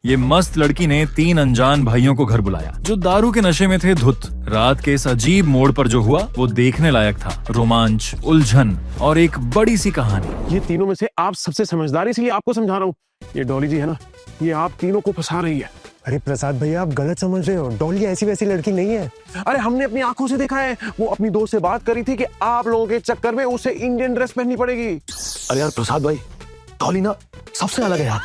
ये मस्त लड़की ने 3 अनजान भाइयों को घर बुलाया जो दारू के नशे में थे धुत। रात के इस अजीब मोड़ पर जो हुआ वो देखने लायक था। रोमांच, उलझन और एक बड़ी सी कहानी। ये तीनों में से आप सबसे समझदार, इसलिए आपको समझा रहा हूँ। ये डॉली जी है ना, ये आप तीनों को फंसा रही है। अरे प्रसाद भैया, आप गलत समझ रहे हो। डॉली ऐसी वैसी लड़की नहीं है। अरे हमने अपनी आंखों से देखा है। वो अपनी दोस्त से बात करी थी कि आप लोगों के चक्कर में उसे इंडियन ड्रेस पहननी पड़ेगी। अरे यार प्रसाद भाई, डॉली ना सबसे अलग है यार,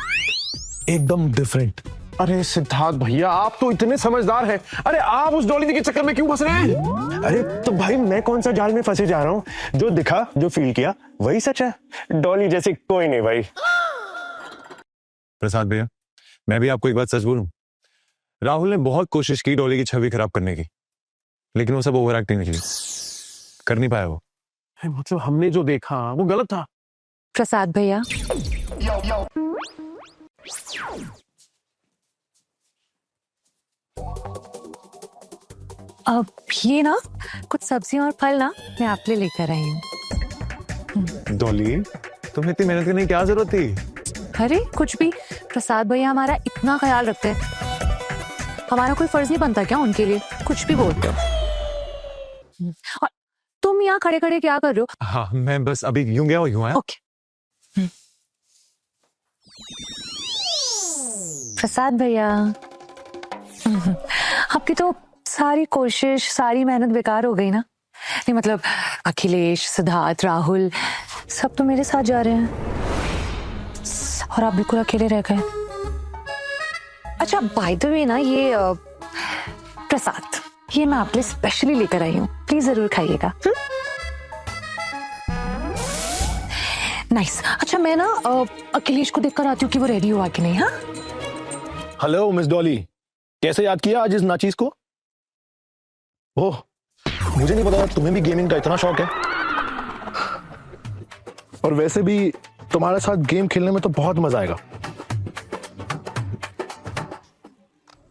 एकदम डिफरेंट। अरे सिद्धार्थ भैया, आप तो इतने समझदार हैं। अरे आप उस डॉली के चक्कर में क्यों फंस रहे हैं? अरे तो भाई मैं कौन सा जाल में फंसे जा रहा हूँ? जो दिखा, जो फील किया वही सच है। डॉली जैसी कोई नहीं भाई। प्रसाद भैया, मैं भी आपको एक बात सच बोलूं, राहुल ने बहुत कोशिश की डॉली की छवि खराब करने की, लेकिन वो सब ओवर एक्टिंग निकली, कर नहीं पाया वो। मतलब हमने जो देखा वो गलत था। प्रसाद भैया, अब ये ना कुछ सब्जियां और फल ना मैं आपके लिए लेकर आई हूँ। डॉली, तुम्हें इतनी मेहनत करने की क्या जरूरत थी? अरे कुछ भी, प्रसाद भैया हमारा इतना ख्याल रखते हैं, हमारा कोई फर्ज नहीं बनता क्या उनके लिए? कुछ भी बोलते हो। और तुम यहाँ खड़े खड़े क्या कर रहे हो? हाँ, मैं बस अभी यूं गया और यूं आया। ओके। प्रसाद भैया, आपकी तो सारी कोशिश, सारी मेहनत बेकार हो गई ना। नहीं मतलब अखिलेश, सिद्धार्थ, राहुल सब तो मेरे साथ जा रहे हैं और आप बिल्कुल अकेले रह गए। अच्छा बाय द वे ना, ये प्रसाद, ये मैं आपके लिए स्पेशली लेकर आई हूँ, प्लीज जरूर खाइएगा। नाइस। अच्छा मैं ना अखिलेश को देखकर आती हूँ कि वो रेडी हुआ कि नहीं। हाँ, हेलो मिस डॉली, कैसे याद किया आज इस नाचीज को? ओह, मुझे नहीं पता तुम्हें भी गेमिंग का इतना शौक है। और वैसे भी तुम्हारे साथ गेम खेलने में तो बहुत मजा आएगा।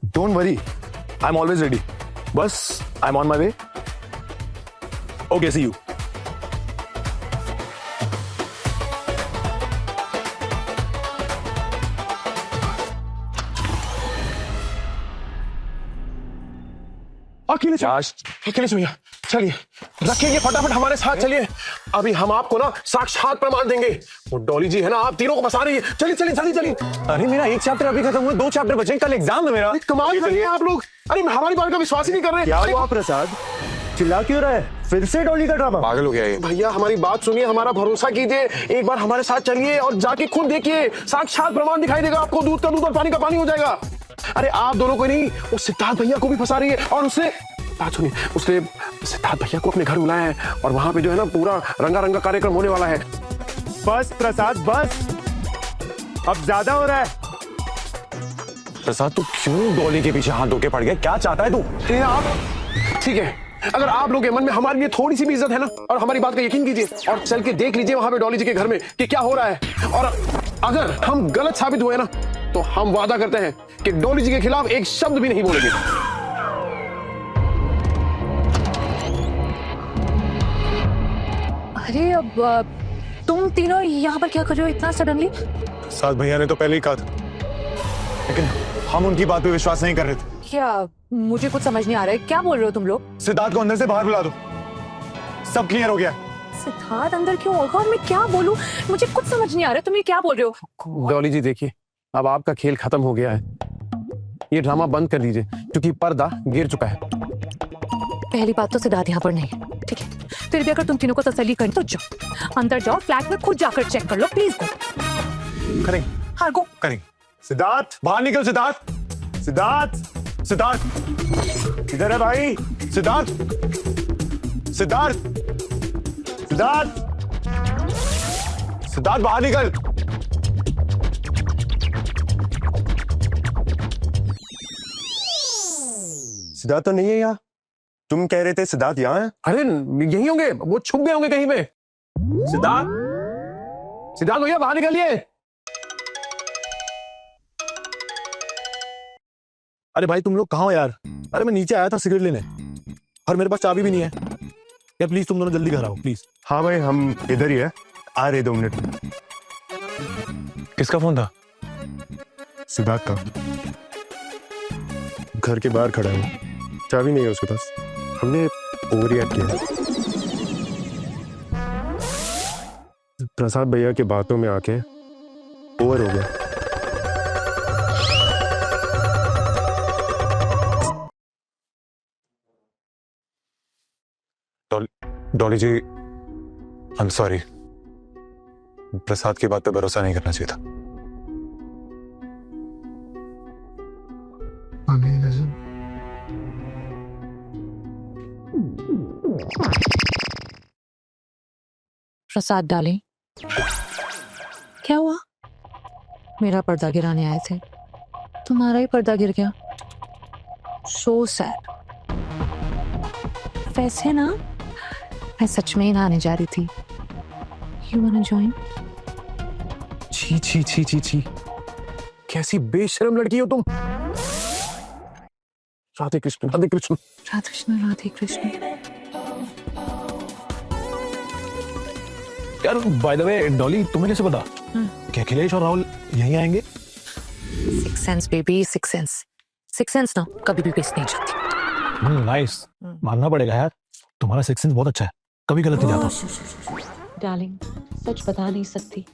Don't worry, I am always ready. बस I am on my way. Okay, see you. Akhilesh भैया, चलिए रखिए फटाफट हमारे साथ, चलिए। अभी हम आपको ना साक्षात प्रमाण देंगे। वो डॉली जी है ना, आप तीनों को फंसा रही है। चलिए चलिए जल्दी चलिए। अरे मेरा एक चैप्टर अभी खत्म हुआ, 2 चैप्टर बचे, कल एग्जाम है मेरा। कमाल कर रहे हैं आप लोग। अरे हमारी बात का विश्वास ही नहीं कर रहे। क्या हुआ प्रसाद, चिल्ला क्यों रहा है? फिर से डॉली का ड्रामा? पागल हो गया ये। भैया हमारी बात सुनिए, हमारा भरोसा कीजिए, एक बार हमारे साथ चलिए और जाके खुद देखिए। साक्षात प्रमाण दिखाई देगा आपको, दूध का दूध और पानी का पानी हो जाएगा। अरे आप दोनों को नहीं, वो सिद्धार्थ भैया को भी फंसा रही है। और उसने बात सुनिए, उसने सिद्धार्थ भैया को अपने घर बुलाया है और वहां पे जो है ना पूरा रंगा रंगा कार्यक्रम होने वाला है। बस प्रसाद बस, अब ज्यादा हो रहा है। प्रसाद, तू क्यों डॉली के पीछे हाथ धोके पड़ गया? क्या चाहता है तू? आप ठीक है, अगर आप लोग के मन में हमारे लिए थोड़ी सी भी इज्जत है ना, और हमारी बात का यकीन कीजिए और चल के देख लीजिए वहां पे डॉली जी के घर में कि क्या हो रहा है। और अगर हम गलत साबित हुए ना, तो हम वादा करते हैं कि डॉली जी के खिलाफ एक शब्द भी नहीं बोलेंगे। अरे अब तुम तीनों यहाँ पर क्या कर रहे हो इतना सडनली? प्रसाद भैया ने तो पहले ही कहा था, लेकिन हम उनकी बात पे विश्वास नहीं कर रहे थे। क्या, मुझे कुछ समझ नहीं आ रहा है, क्या बोल रहे हो तुम लोग? सिद्धार्थ को अंदर से बाहर बुला दो, सब क्लियर हो गया। सिद्धार्थ अंदर क्यों होगा और मैं क्या बोलूं? मुझे कुछ समझ नहीं आ रहा है, तुम ये क्या बोल रहे हो? डॉली जी देखिए, अब आपका खेल खत्म हो गया है। ये ड्रामा बंद कर दीजिए क्योंकि पर्दा गिर चुका है। पहली बात तो सिद्धार्थ यहाँ पर नहीं है, ठीक है? फिर भी अगर तुम तीनों को तसल्ली करनी तो जाओ अंदर, जाओ फ्लैट में खुद जाकर चेक कर लो, प्लीज गो। करेंगे, हाँ गो। करेंगे। सिद्धार्थ बाहर निकल। सिद्धार्थ, सिद्धार्थ, सिद्धार्थ इधर है भाई। सिद्धार्थ, सिद्धार्थ, सिद्धार्थ, सिद्धार्थ बाहर निकल। सिद्धार्थ तो नहीं है यहाँ। तुम कह रहे थे सिद्धार्थ यहाँ है। अरे यही होंगे, वो छुप गए होंगे कहीं पे। सिद्धार्थ, सिद्धार्थ भैया बाहर निकलिए। अरे भाई तुम लोग कहाँ हो यार? अरे मैं नीचे आया था सिगरेट लेने और मेरे पास चाबी भी नहीं है यार। प्लीज तुम दोनों जल्दी घर आओ प्लीज। हाँ भाई, हम इधर ही है, आ रहे 2 मिनट। किसका फोन था? सिद्धार्थ का घर के बाहर खड़ा है, चाबी नहीं है उसके पास। हमने ओवर रिएक्ट किया। प्रसाद भैया के बातों में आके ओवर हो गया। डॉली जी, आई एम सॉरी। प्रसाद की बात पे भरोसा नहीं करना चाहिए था। प्रसाद डाले, क्या हुआ? मेरा पर्दा गिराने आए थे, तुम्हारा ही पर्दा गिर गया। So sad. वैसे ना, मैं सच में ही नहाने जा रही थी। You wanna join? छी छी छी छी छी, कैसी बेशरम लड़की हो तुम। राधे कृष्ण राधे कृष्ण। राधे कृष्ण राधे कृष्ण। यार बाय द वे डॉली, तुम्हें कैसे पता कि अखिलेश और राहुल यहीं आएंगे? Six sense baby, six sense. Six sense ना कभी भी वेस्ट नहीं जाती। नाइस, मानना पड़ेगा यार, तुम्हारा सिक्स सेंस बहुत अच्छा है, कभी गलत नहीं जाता। डार्लिंग, सच बता नहीं सकती,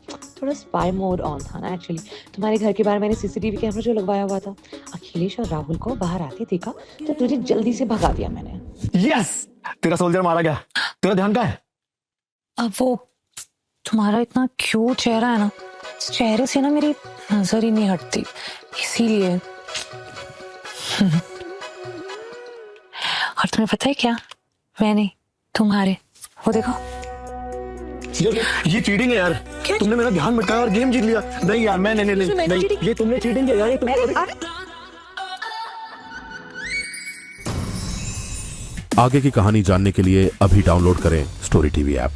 थोड़ा स्पाई मोड ऑन था ना एक्चुअली। तुम्हारे घर के बाहर मैंने सीसीटीवी कैमरा जो लगवाया हुआ था, अखिलेश और राहुल को बाहर आते देखा तो तुझे जल्दी से भगा दिया मैंने। यस, तेरा सोल्जर मारा गया। तेरा ध्यान कहाँ है? अब वो तुम्हारा इतना क्यूट चेहरा है ना, इस चेहरे से ना मेरी नजर ही नहीं हटती, इसीलिए। और तुम्हें पता है क्या, मैंने तुम्हारे वो देखो। ये चीटिंग है यार। तुमने मेरा ध्यान भटकाया और गेम जीत लिया। नहीं यार, मैं नहीं, ये तुमने चीटिंग किया यार। ये तुमने आगे की कहानी जानने के लिए अभी डाउनलोड करें स्टोरी टीवी ऐप।